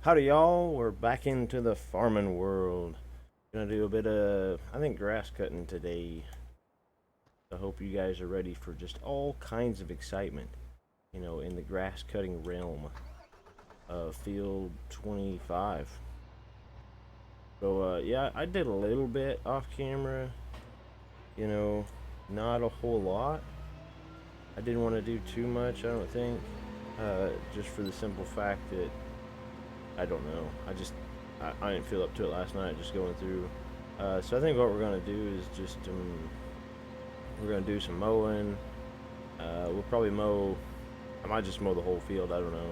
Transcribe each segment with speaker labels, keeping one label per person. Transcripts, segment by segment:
Speaker 1: Howdy y'all, we're back into the farming world. Gonna do a bit of, I think, grass cutting today. I hope you guys are ready for just all kinds of excitement, in the grass cutting realm of field 25. So yeah, I did a little bit off camera, not a whole lot. I didn't want to do too much, I don't think, just for the simple fact that I don't know. I didn't feel up to it last night. Just going through. So I think what we're gonna do is just we're gonna do some mowing. We'll probably mow. I might just mow the whole field. I don't know.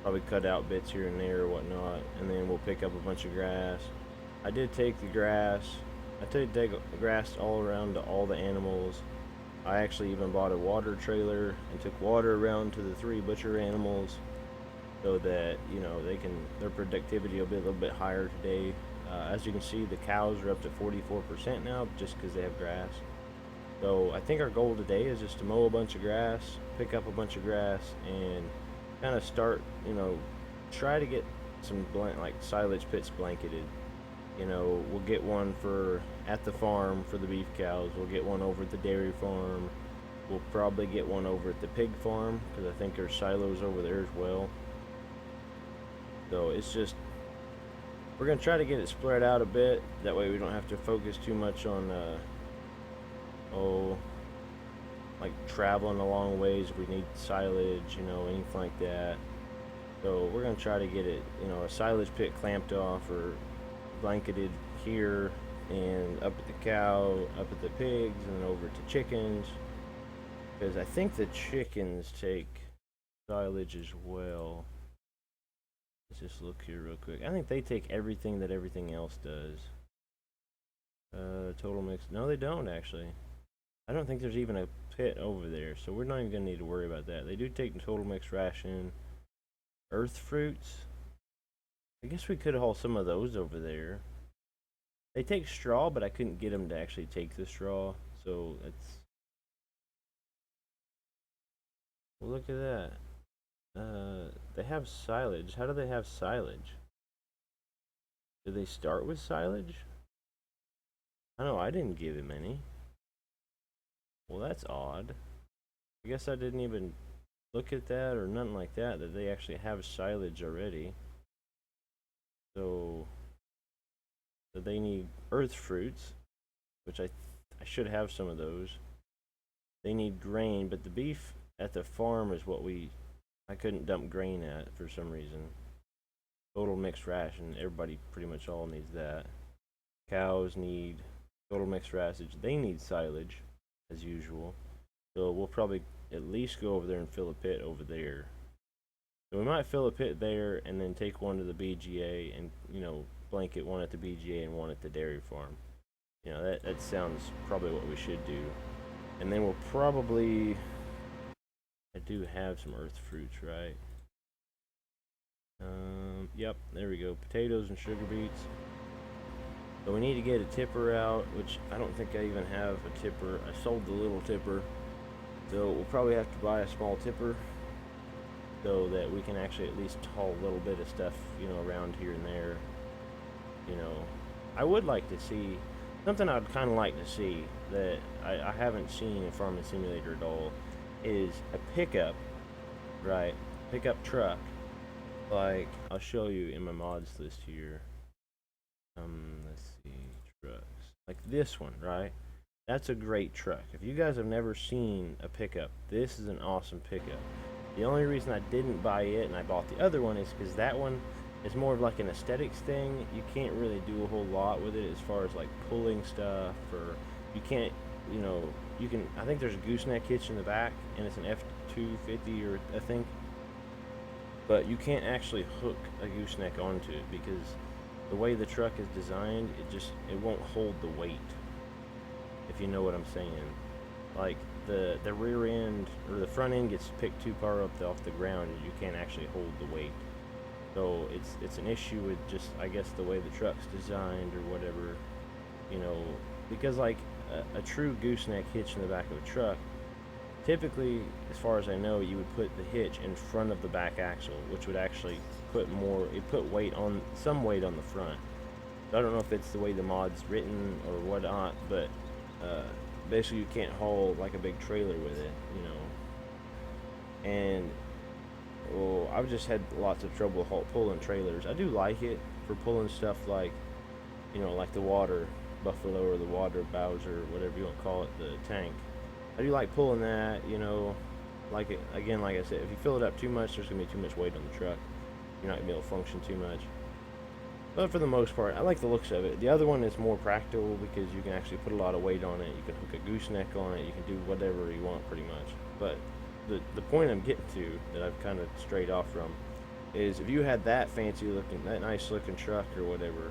Speaker 1: Probably cut out bits here and there or whatnot, and then we'll pick up a bunch of grass. I did take the grass. I did take grass all around to all the animals. I actually even bought a water trailer and took water around to the 3 butcher animals, so that their productivity will be a little bit higher today. As you can see, the cows are up to 44% now just because they have grass. So I think our goal today is just to mow a bunch of grass, pick up a bunch of grass, and kind of start, try to get some silage pits blanketed. We'll get one at the farm for the beef cows. We'll get one over at the dairy farm. We'll probably get one over at the pig farm because I think there's silos over there as well. So it's just, we're going to try to get it spread out a bit. That way we don't have to focus too much on, like traveling a long ways if we need silage, anything like that. So we're going to try to get it, a silage pit clamped off or blanketed here and up at the cow, up at the pigs, and then over to chickens. Because I think the chickens take silage as well. Let's just look here real quick. I think they take everything that everything else does. Total mix. No, they don't actually. I don't think there's even a pit over there, so we're not even gonna need to worry about that. They do take the total mix ration. Earth fruits. I guess we could haul some of those over there. They take straw, but I couldn't get them to actually take the straw, so that's. Well, look at that. They have silage. How do they have silage? Do they start with silage? I know I didn't give him any. Well, that's odd. I guess I didn't even look at that or nothing like that, that they actually have silage already. So they need earth fruits, which I should have some of those. They need grain, but the beef at the farm is what I couldn't dump grain at for some reason. Total mixed ration. Everybody pretty much all needs that. Cows need total mixed ration. They need silage, as usual. So we'll probably at least go over there and fill a pit over there. So we might fill a pit there and then take one to the BGA and, blanket one at the BGA and one at the dairy farm. That sounds probably what we should do. And then we'll probably... I do have some earth fruits, right? Yep, there we go. Potatoes and sugar beets. So we need to get a tipper out, which I don't think I even have a tipper. I sold the little tipper. So we'll probably have to buy a small tipper so that we can actually at least haul a little bit of stuff, around here and there. I would like to see, something I'd kind of like to see that I haven't seen in Farming Simulator at all, is a pickup, right? Pickup truck. Like, I'll show you in my mods list here. Let's see, trucks. Like this one, right? That's a great truck. If you guys have never seen a pickup, this is an awesome pickup. The only reason I didn't buy it and I bought the other one is because that one is more of like an aesthetics thing. You can't really do a whole lot with it as far as like pulling stuff, or you can't, you can, I think there's a gooseneck hitch in the back, and it's an F250 or I think, but you can't actually hook a gooseneck onto it because the way the truck is designed, it won't hold the weight, if you know what I'm saying. Like the rear end or the front end gets picked too far up off the ground, and you can't actually hold the weight. So it's an issue with just, I guess, the way the truck's designed or whatever, because like a true gooseneck hitch in the back of a truck typically, as far as I know, you would put the hitch in front of the back axle, which would actually put weight on, some weight on the front. I don't know if it's the way the mod's written or whatnot, but basically you can't haul like a big trailer with it, you know. And well, I've just had lots of trouble pulling trailers. I do like it for pulling stuff like, you know, like the water buffalo or the water bowser, whatever you want to call it, the tank. I do like pulling that, you know. Like it, again, like I said, if you fill it up too much, there's gonna be too much weight on the truck. You're not gonna be able to function too much. But for the most part, I like the looks of it. The other one is more practical because you can actually put a lot of weight on it. You can hook a gooseneck on it. You can do whatever you want pretty much. But the point I'm getting to, that I've kind of strayed off from, is if you had that fancy looking, that nice looking truck or whatever,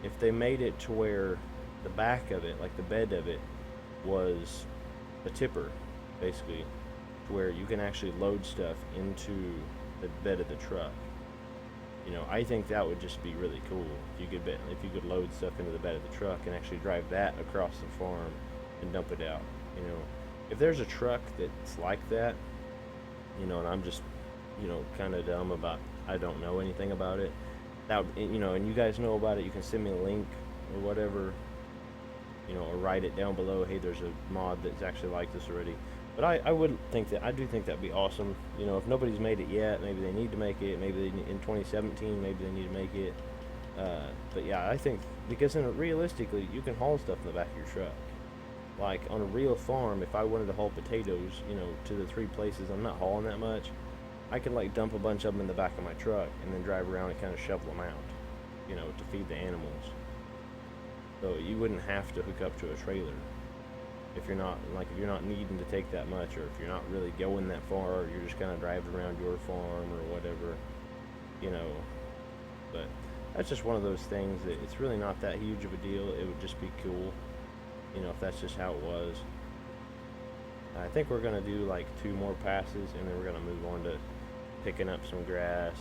Speaker 1: if they made it to where the back of it, like the bed of it, was a tipper, basically, to where you can actually load stuff into the bed of the truck. You know, I think that would just be really cool if you could load stuff into the bed of the truck and actually drive that across the farm and dump it out. You know, if there's a truck that's like that, you know, and I'm just, you know, kind of dumb about, I don't know anything about it. That, you know, and you guys know about it, you can send me a link or whatever, you know, or write it down below. Hey, there's a mod that's actually like this already. But I would think that, I do think that'd be awesome. You know, if nobody's made it yet, maybe they need to make it. Maybe in 2017, maybe they need to make it. But yeah, I think, because realistically, you can haul stuff in the back of your truck. Like on a real farm, if I wanted to haul potatoes, you know, to the 3 places, I'm not hauling that much. I could like dump a bunch of them in the back of my truck and then drive around and kind of shovel them out, you know, to feed the animals. So you wouldn't have to hook up to a trailer. If you're not needing to take that much, or if you're not really going that far, or you're just kind of driving around your farm or whatever, you know. But that's just one of those things that it's really not that huge of a deal. It would just be cool, you know, if that's just how it was. I think we're gonna do like 2 more passes, and then we're gonna move on to picking up some grass,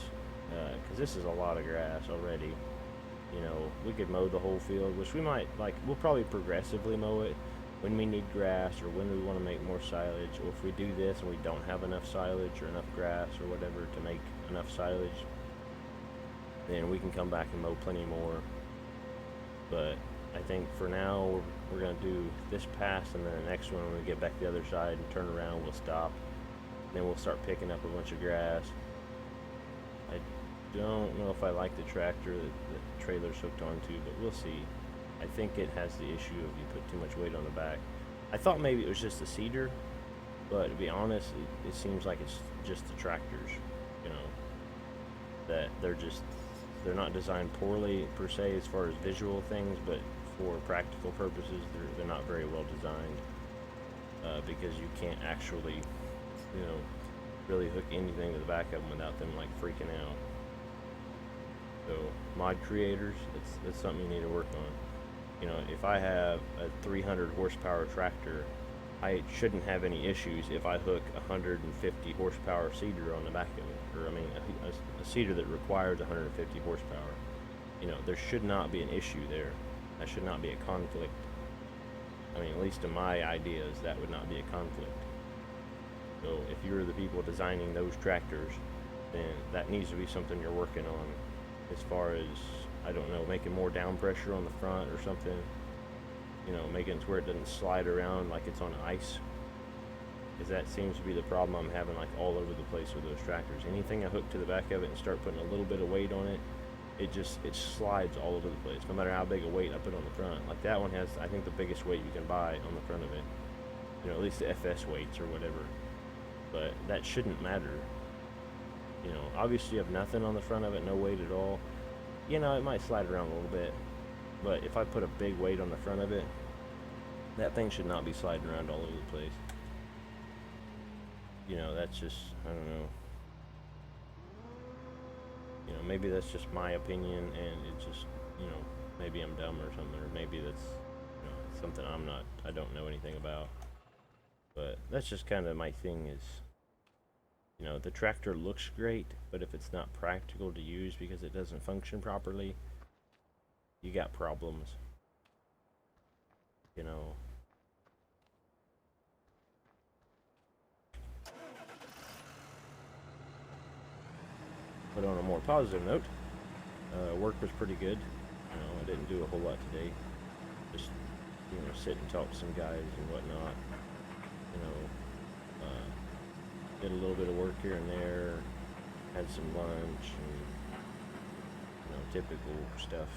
Speaker 1: because this is a lot of grass already. You know, we could mow the whole field, which we might, like, we'll probably progressively mow it when we need grass, or when we want to make more silage, or if we do this and we don't have enough silage or enough grass or whatever to make enough silage, then we can come back and mow plenty more. But I think for now we're going to do this pass, and then the next one, when we get back the other side and turn around, we'll stop. And then we'll start picking up a bunch of grass. I don't know if I like the tractor that the trailer's hooked onto, but we'll see. I think it has the issue of you put too much weight on the back. I thought maybe it was just the cedar, but to be honest, it seems like it's just the tractors, you know, that they're not designed poorly per se as far as visual things, but for practical purposes, they're not very well designed, because you can't actually, you know, really hook anything to the back of them without them like freaking out. So mod creators, that's something you need to work on. You know, if I have a 300 horsepower tractor, I shouldn't have any issues if I hook 150 horsepower cedar on the back of it, or I mean a cedar that requires 150 horsepower. You know, there should not be an issue there. That should not be a conflict. I mean, at least in my ideas, that would not be a conflict. So if you're the people designing those tractors, then that needs to be something you're working on, as far as, I don't know, making more down pressure on the front or something. You know, making it to where it doesn't slide around like it's on ice. Because that seems to be the problem I'm having, like, all over the place with those tractors. Anything I hook to the back of it and start putting a little bit of weight on it, it slides all over the place, no matter how big a weight I put on the front. Like that one has, I think, the biggest weight you can buy on the front of it. You know, at least the FS weights or whatever. But that shouldn't matter. You know, obviously you have nothing on the front of it, no weight at all. You know, it might slide around a little bit, but if I put a big weight on the front of it, that thing should not be sliding around all over the place. You know, that's just, I don't know. You know, maybe that's just my opinion, and it's just, you know, maybe I'm dumb or something, or maybe that's, you know, something I don't know anything about. But that's just kind of my thing is, you know, the tractor looks great, but if it's not practical to use because it doesn't function properly, you got problems. You know. But on a more positive note, work was pretty good. I didn't do a whole lot today. Just, sit and talk to some guys and whatnot. Did a little bit of work here and there. Had some lunch and, typical stuff.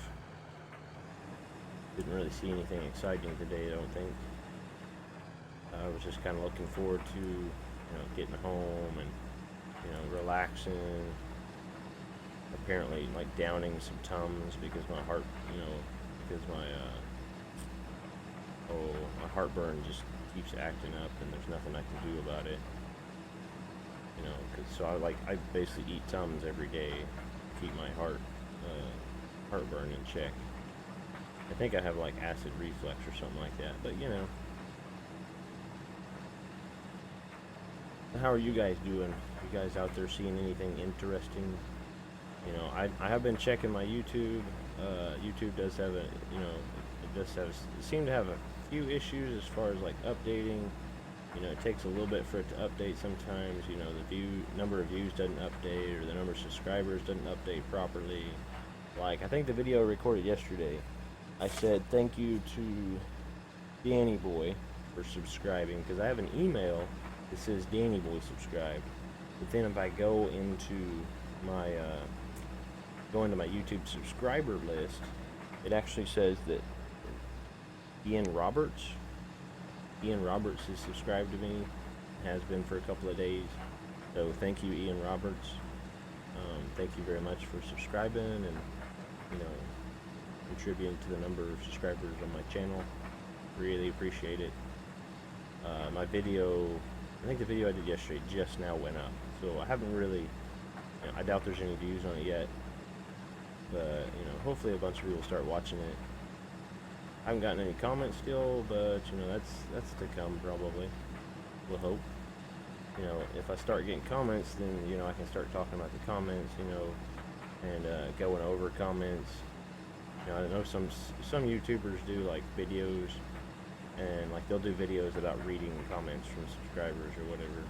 Speaker 1: Didn't really see anything exciting today, I don't think. I was just kind of looking forward to, getting home and, relaxing. Apparently, like, downing some Tums because my heart, because my heartburn just keeps acting up and there's nothing I can do about it. So I basically eat Tums every day to keep my heartburn in check. I think I have like acid reflux or something like that, but how are you guys doing? You guys out there seeing anything interesting? I have been checking my YouTube. YouTube does have it seem to have a few issues as far as like updating. It takes a little bit for it to update sometimes. The number of views doesn't update, or the number of subscribers doesn't update properly. Like, I think the video I recorded yesterday, I said thank you to Danny Boy for subscribing, because I have an email that says Danny Boy subscribed. But then if I go into my YouTube subscriber list, it actually says that Ian Roberts has subscribed to me, has been for a couple of days. So thank you, Ian Roberts. Thank you very much for subscribing and contributing to the number of subscribers on my channel. Really appreciate it. My video, I think the video I did yesterday just now went up, so I haven't really, I doubt there's any views on it yet, but hopefully a bunch of people will start watching it. I haven't gotten any comments still, but that's to come probably. We'll hope. If I start getting comments, then I can start talking about the comments, and going over comments. I know some YouTubers do like videos, and like they'll do videos about reading comments from subscribers or whatever.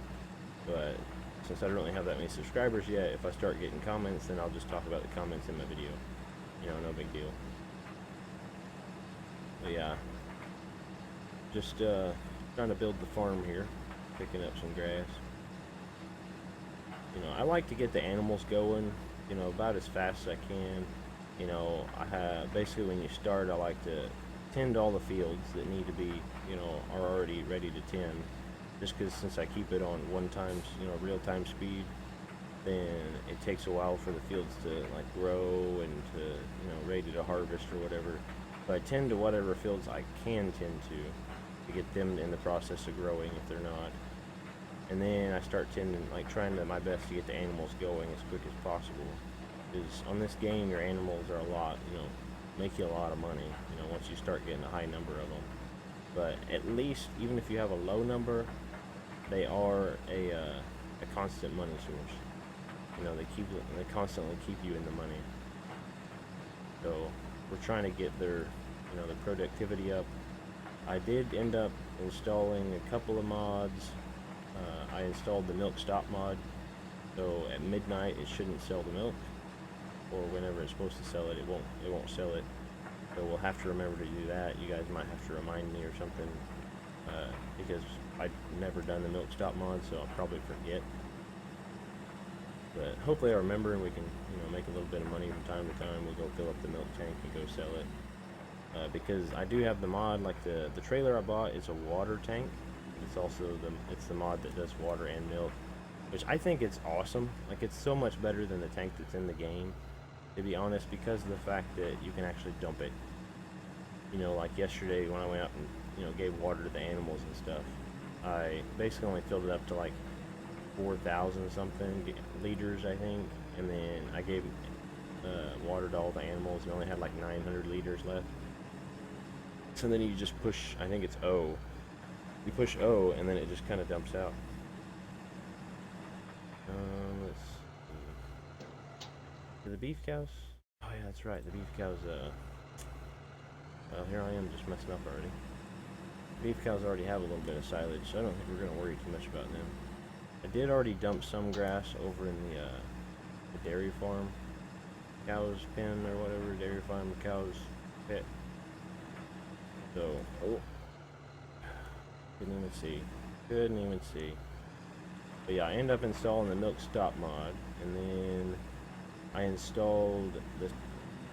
Speaker 1: But since I don't really have that many subscribers yet, if I start getting comments, then I'll just talk about the comments in my video. No big deal. But yeah, just trying to build the farm here, picking up some grass. I like to get the animals going, about as fast as I can. Basically when you start, I like to tend all the fields that need to be, are already ready to tend. Just because since I keep it on real-time speed, then it takes a while for the fields to like grow and to, ready to harvest or whatever. So I tend to whatever fields I can tend to get them in the process of growing if they're not. And then I start trying my best to get the animals going as quick as possible. Because on this game, your animals are a lot, make you a lot of money, once you start getting a high number of them. But at least, even if you have a low number, they are a constant money source. They constantly keep you in the money. So we're trying to get their productivity up. I did end up installing a couple of mods. I installed the milk stop mod, so at midnight it shouldn't sell the milk, or whenever it's supposed to sell it, it won't sell it. So we'll have to remember to do that. You guys might have to remind me or something, because I've never done the milk stop mod, so I'll probably forget. But hopefully I remember, and we can make a little bit of money from time to time. We'll go fill up the milk tank and go sell it. Because I do have the mod, like the trailer I bought is a water tank. It's also the mod that does water and milk, which I think it's awesome. Like, it's so much better than the tank that's in the game, to be honest, because of the fact that you can actually dump it. Like yesterday when I went out and gave water to the animals and stuff, I basically only filled it up to like 4,000 something liters, I think, and then I gave water to all the animals and only had like 900 liters left. So then you just push, I think it's O. You push O, and then it just kind of dumps out. Let's see. For the beef cows? Oh yeah, that's right. The beef cows, well, here I am just messing up already. Beef cows already have a little bit of silage, so I don't think we're going to worry too much about them. I did already dump some grass over in a dairy farm, cow's pen or whatever, dairy farm, cow's pet. So, oh, couldn't even see. But yeah, I ended up installing the milk stop mod, and then I installed the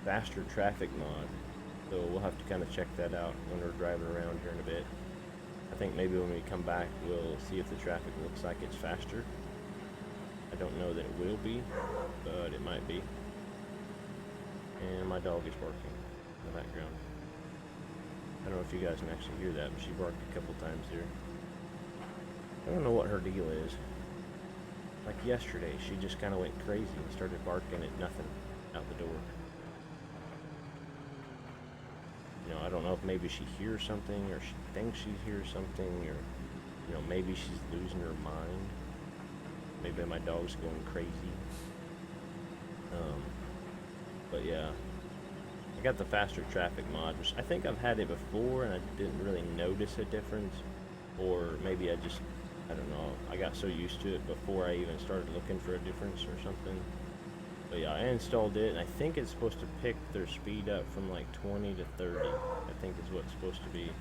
Speaker 1: faster traffic mod. So we'll have to kind of check that out when we're driving around here in a bit. I think maybe when we come back, we'll see if the traffic looks like it's faster. I don't know that it will be, but it might be. And my dog is barking in the background. I don't know if you guys can actually hear that, but she barked a couple times there. I don't know what her deal is. Like yesterday, she just kind of went crazy and started barking at nothing out the door. You know, I don't know if maybe she hears something, or she thinks she hears something, or, you know, maybe she's losing her mind. Maybe my dog's going crazy. But yeah, I got the faster traffic mod, which I think I've had it before and I didn't really notice a difference, or maybe I don't know, I got so used to it before I even started looking for a difference or something. But yeah, I installed it, and I think it's supposed to pick their speed up from like 20 to 30, I think is what it's supposed to be.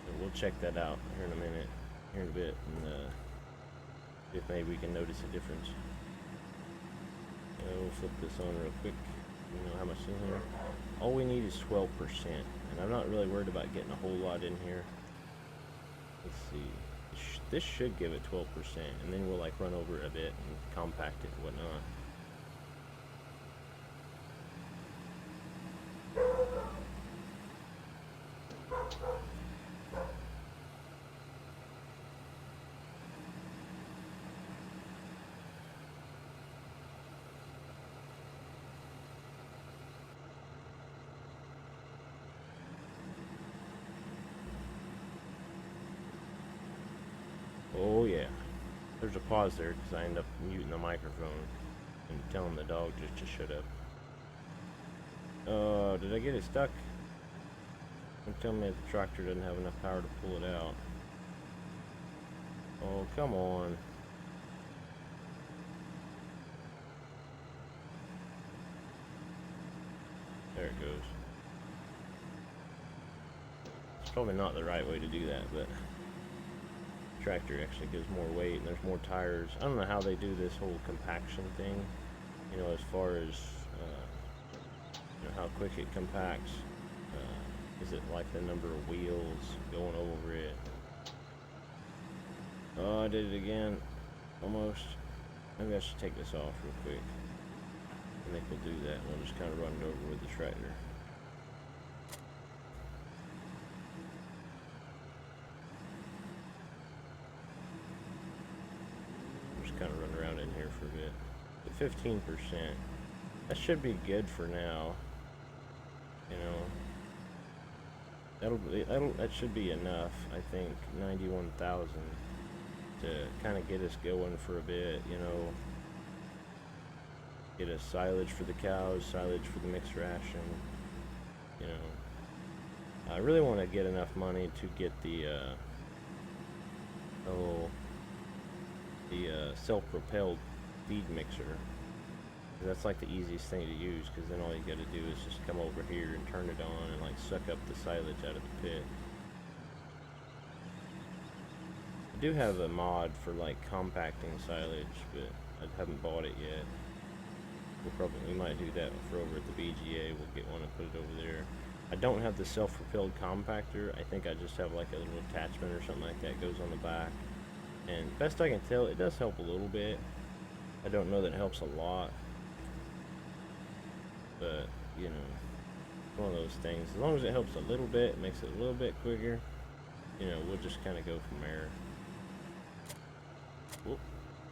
Speaker 1: So we'll check that out here in a minute, here in a bit, and see if maybe we can notice a difference. We'll flip this on real quick. You know how much in here? All we need is 12%, and I'm not really worried about getting a whole lot in here. Let's see. This should give it 12%, and then we'll like run over it a bit and compact it and whatnot. Oh yeah, there's a pause there because I end up muting the microphone and telling the dog just to shut up. Did I get it stuck? Don't tell me that the tractor doesn't have enough power to pull it out. Oh, come on. There it goes. It's probably not the right way to do that, but tractor actually gives more weight and there's more tires. I don't know how they do this whole compaction thing, you know, as far as you know, how quick it compacts. Is it like the number of wheels going over it? Oh, I did it again, almost. Maybe I should take this off real quick. I think we'll do that. We'll just kind of run it over with the tractor. Kind of run around in here for a bit. But 15%, that should be good for now. You know, that should be enough. I think 91,000 to kind of get us going for a bit. You know, get us silage for the cows, silage for the mixed ration. You know, I really want to get enough money to get the self-propelled feed mixer. That's like the easiest thing to use, because then all you got to do is just come over here and turn it on and like suck up the silage out of the pit. I do have a mod for like compacting silage, but I haven't bought it yet. We might do that for over at the BGA. We'll get one and put it over there. I don't have the self-propelled compactor. I think I just have like a little attachment or something like that goes on the back. And best I can tell, it does help a little bit. I don't know that it helps a lot, but you know, it's one of those things. As long as it helps a little bit, it makes it a little bit quicker, you know, we'll just kind of go from there. Whoop,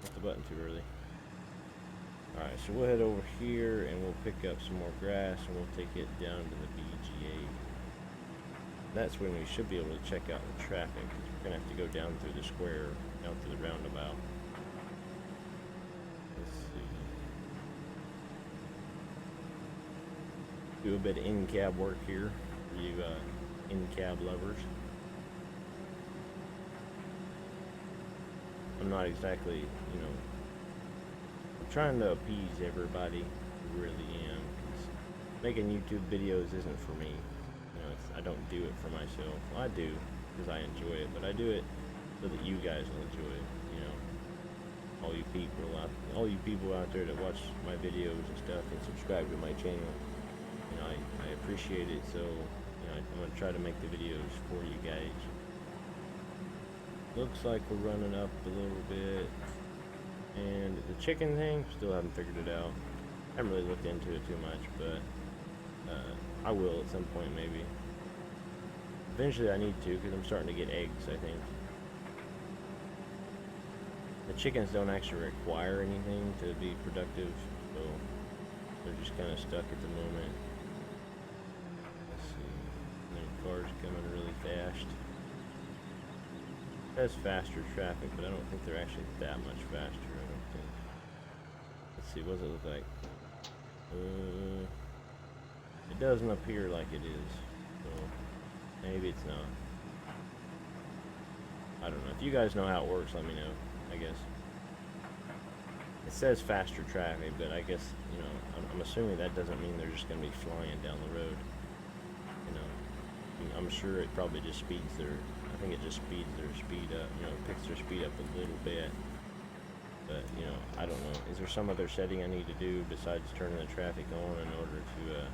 Speaker 1: hit the button too early. Alright, so we'll head over here and we'll pick up some more grass and we'll take it down to the BGA. That's when we should be able to check out the traffic, because we're going to have to go down through the square, down through the roundabout. Let's see. Do a bit of in-cab work here for you in-cab lovers. I'm not exactly, you know, I'm trying to appease everybody. I really am. 'Cause making YouTube videos isn't for me. You know, I don't do it for myself. Well, I do because I enjoy it, but I do it so that you guys will enjoy it. You know, all you people out there that watch my videos and stuff and subscribe to my channel. You know, I appreciate it. So, you know, I'm gonna try to make the videos for you guys. Looks like we're running up a little bit. And the chicken thing, still haven't figured it out. I haven't really looked into it too much, but I will at some point maybe. Eventually I need to, because I'm starting to get eggs, I think. The chickens don't actually require anything to be productive, so they're just kind of stuck at the moment. Let's see. There's cars coming really fast. It has faster traffic, but I don't think they're actually that much faster, I don't think. Let's see, what does it look like? It doesn't appear like it is, so maybe it's not. I don't know. If you guys know how it works, let me know, I guess. It says faster traffic, but I guess, you know, I'm assuming that doesn't mean they're just going to be flying down the road. You know, I'm sure it probably just speeds their, I think it just speeds their speed up, you know, picks their speed up a little bit. But, you know, I don't know. Is there some other setting I need to do besides turning the traffic on in order to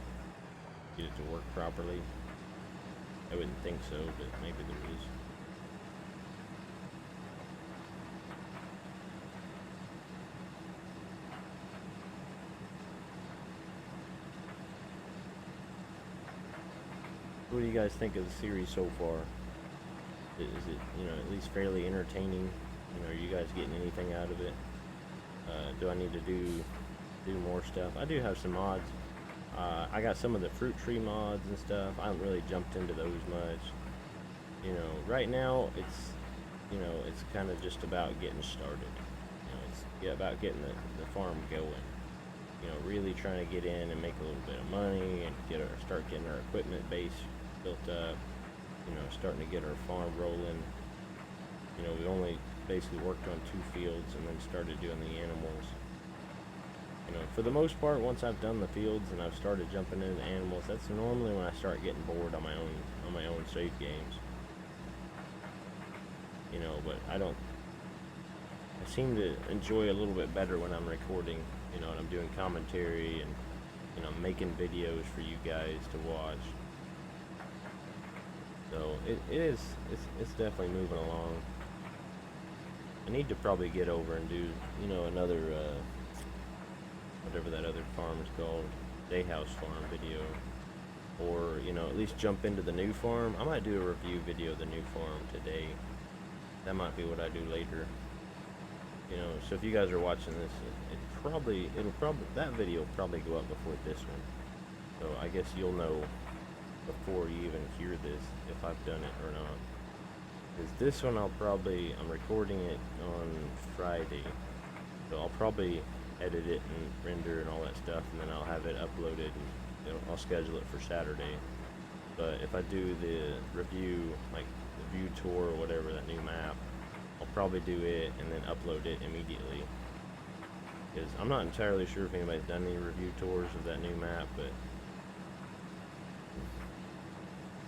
Speaker 1: get it to work properly? I wouldn't think so, but maybe there is. What do you guys think of the series so far? Is it, you know, at least fairly entertaining? You know, are you guys getting anything out of it? Do I need to do more stuff? I do have some mods. I got some of the fruit tree mods and stuff. I haven't really jumped into those much. You know, right now it's, you know, it's kind of just about getting started. You know, it's about getting the farm going. You know, really trying to get in and make a little bit of money and start getting our equipment base built up. You know, starting to get our farm rolling. You know, we only basically worked on 2 fields and then started doing the animals. You know, for the most part, once I've done the fields and I've started jumping into the animals, that's normally when I start getting bored on my own save games. You know, but I seem to enjoy a little bit better when I'm recording, you know, and I'm doing commentary and, you know, making videos for you guys to watch. So it's definitely moving along. I need to probably get over and do, you know, another whatever that other farm is called, day house farm video, or, you know, at least jump into the new farm. I might do a review video of the new farm today. That might be what I do later. You know, so if you guys are watching this, that video will probably go up before this one. So I guess you'll know before you even hear this if I've done it or not. Because this one I'm recording it on Friday, so I'll probably edit it and render and all that stuff, and then I'll have it uploaded and I'll schedule it for Saturday. But if I do the review, like the view tour or whatever, that new map, I'll probably do it and then upload it immediately. Because I'm not entirely sure if anybody's done any review tours of that new map, but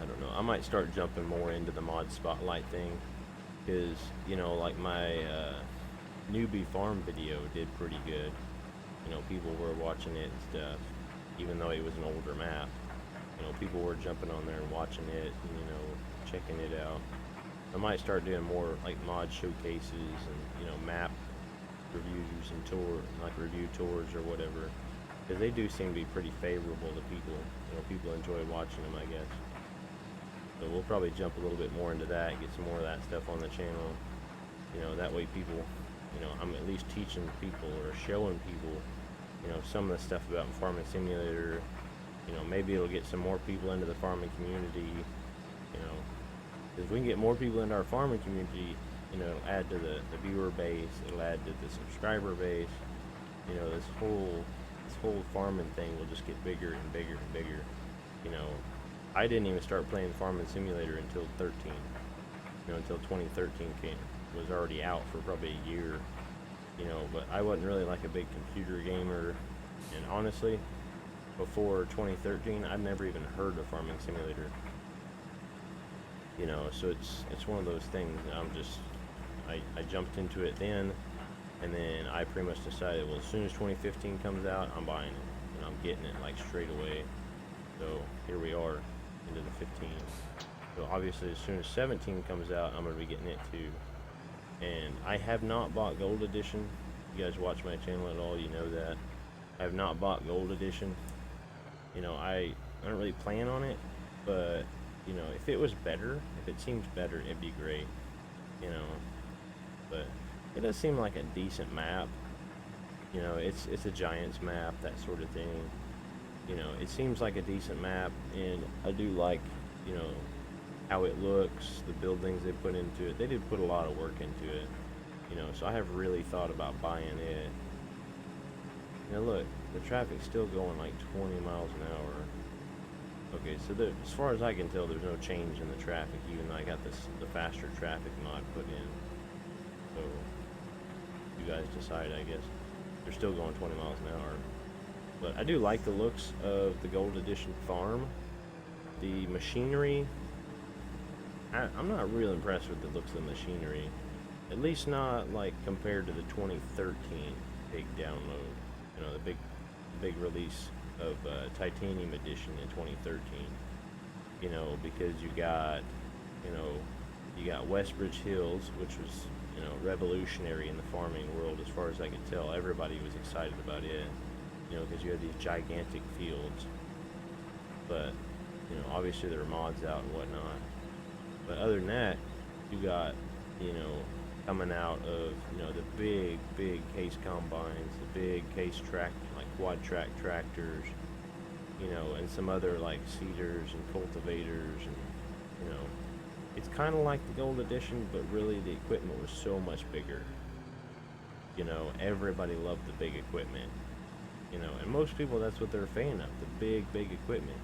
Speaker 1: I don't know. I might start jumping more into the mod spotlight thing, because, you know, like my newbie farm video did pretty good. You know, people were watching it and stuff, even though it was an older map. You know, people were jumping on there and watching it and, you know, checking it out. I might start doing more like mod showcases and, you know, map reviews and review tours or whatever, because they do seem to be pretty favorable to people. You know, people enjoy watching them, I guess. So we'll probably jump a little bit more into that, get some more of that stuff on the channel. You know, that way people, you know, I'm at least teaching people or showing people, you know, some of the stuff about Farming Simulator. You know, maybe it'll get some more people into the farming community. You know, if we can get more people into our farming community, you know, it'll add to the viewer base, it'll add to the subscriber base. You know, this whole farming thing will just get bigger and bigger and bigger. You know, I didn't even start playing Farming Simulator until 13. You know, until 2013 came. was already out for probably a year, you know, but I wasn't really like a big computer gamer, and honestly, before 2013, I'd never even heard of Farming Simulator. You know, so it's one of those things. I jumped into it then, and then I pretty much decided, well, as soon as 2015 comes out, I'm buying it, and I'm getting it like straight away. So here we are, into the 15. So obviously, as soon as 17 comes out, I'm gonna be getting it too. And I have not bought Gold Edition. If you guys watch my channel at all, you know that I have not bought Gold Edition. You know, I don't really plan on it, but you know, if it was better, if it seems better, it'd be great. You know, but it does seem like a decent map. You know, it's a Giants map, that sort of thing. You know, it seems like a decent map, and I do like, you know, how it looks, the buildings they put into it. They did put a lot of work into it. You know, so I have really thought about buying it. Now look, the traffic's still going like 20 miles an hour. Okay, so as far as I can tell, there's no change in the traffic, even though I got the faster traffic mod put in. So, you guys decide, I guess. They're still going 20 miles an hour. But I do like the looks of the Gold Edition farm. The machinery, I'm not real impressed with the looks of the machinery. At least not like compared to the 2013 big download. You know, the big release of Titanium Edition in 2013. You know, because you got Westbridge Hills, which was, you know, revolutionary in the farming world as far as I could tell. Everybody was excited about it, you know, because you had these gigantic fields. But, you know, obviously there were mods out and whatnot. But other than that, you got, you know, coming out of, you know, the big case combines, the big case track, like quad track tractors, you know, and some other like seeders and cultivators, and, you know, it's kind of like the Gold Edition, but really the equipment was so much bigger. You know, everybody loved the big equipment, you know, and most people, that's what they're a fan of, the big equipment.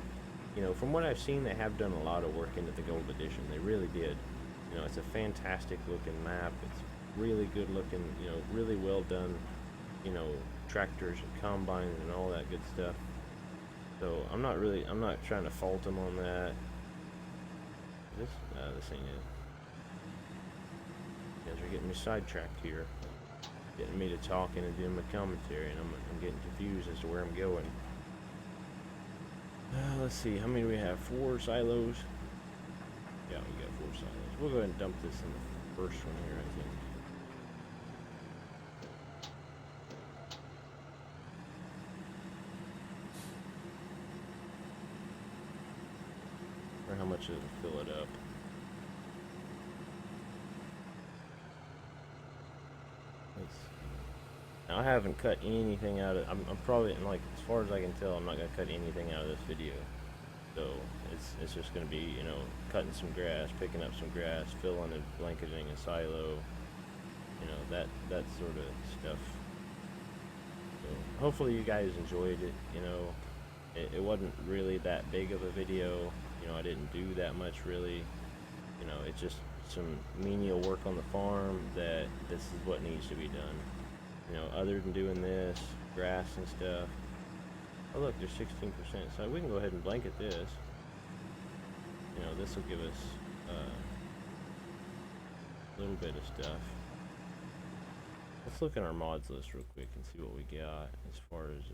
Speaker 1: You know, from what I've seen, they have done a lot of work into the Gold Edition. They really did. You know, it's a fantastic looking map. It's really good looking, you know, really well done, you know, tractors and combines and all that good stuff. So I'm not trying to fault them on that. This ain't it. You guys are getting me sidetracked here. Getting me to talking and doing my commentary, and I'm getting confused as to where I'm going. Let's see, how many do we have? 4 silos? Yeah, we got 4 silos. We'll go ahead and dump this in the first one here, I think. Or how much it'll fill it up. Now, I haven't cut anything out of. I'm probably, like, as far as I can tell, I'm not gonna cut anything out of this video. So it's just gonna be, you know, cutting some grass, picking up some grass, filling and blanketing a silo, you know, that sort of stuff. So hopefully you guys enjoyed it. You know, it wasn't really that big of a video. You know, I didn't do that much really. You know, it's just some menial work on the farm that this is what needs to be done. You know, other than doing this, grass and stuff. Oh look, there's 16%, so we can go ahead and blanket this. You know, this will give us a little bit of stuff. Let's look at our mods list real quick and see what we got as far as,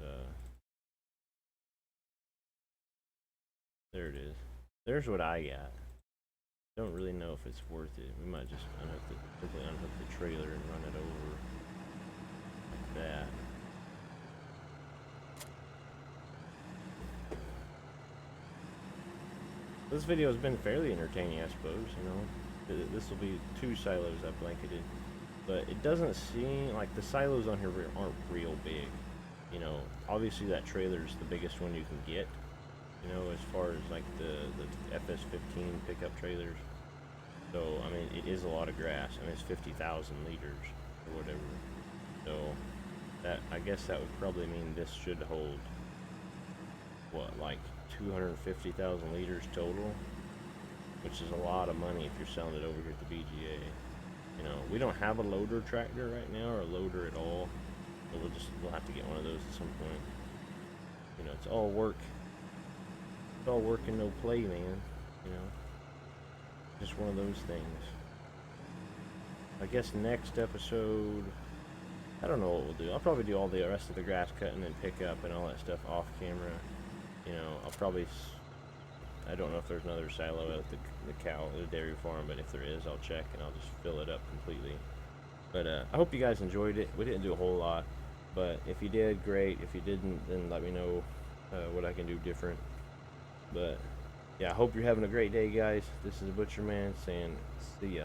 Speaker 1: there it is. There's what I got. Don't really know if it's worth it. We might just simply unhook the trailer and run it over like that. This video has been fairly entertaining, I suppose. You know, this will be 2 silos I've blanketed, but it doesn't seem like the silos on here aren't real big. You know, obviously that trailer is the biggest one you can get. You know, as far as like the FS15 pickup trailers. So I mean, it is a lot of grass. I mean, it's 50,000 liters or whatever. So that, I guess that would probably mean this should hold what, like 250,000 liters total, which is a lot of money if you're selling it over here at the BGA. You know, we don't have a loader tractor right now, or a loader at all. So we'll have to get one of those at some point. You know, it's all work. It's all work and no play, man. You know, just one of those things. I guess next episode, I don't know what we'll do. I'll probably do all the rest of the grass cutting and pick up and all that stuff off camera. You know, I'll probably, I don't know if there's another silo at the dairy farm, but if there is, I'll check and I'll just fill it up completely. But I hope you guys enjoyed it. We didn't do a whole lot, but if you did, great. If you didn't, then let me know what I can do different. But yeah, I hope you're having a great day, guys. This is Butcher Man saying see ya.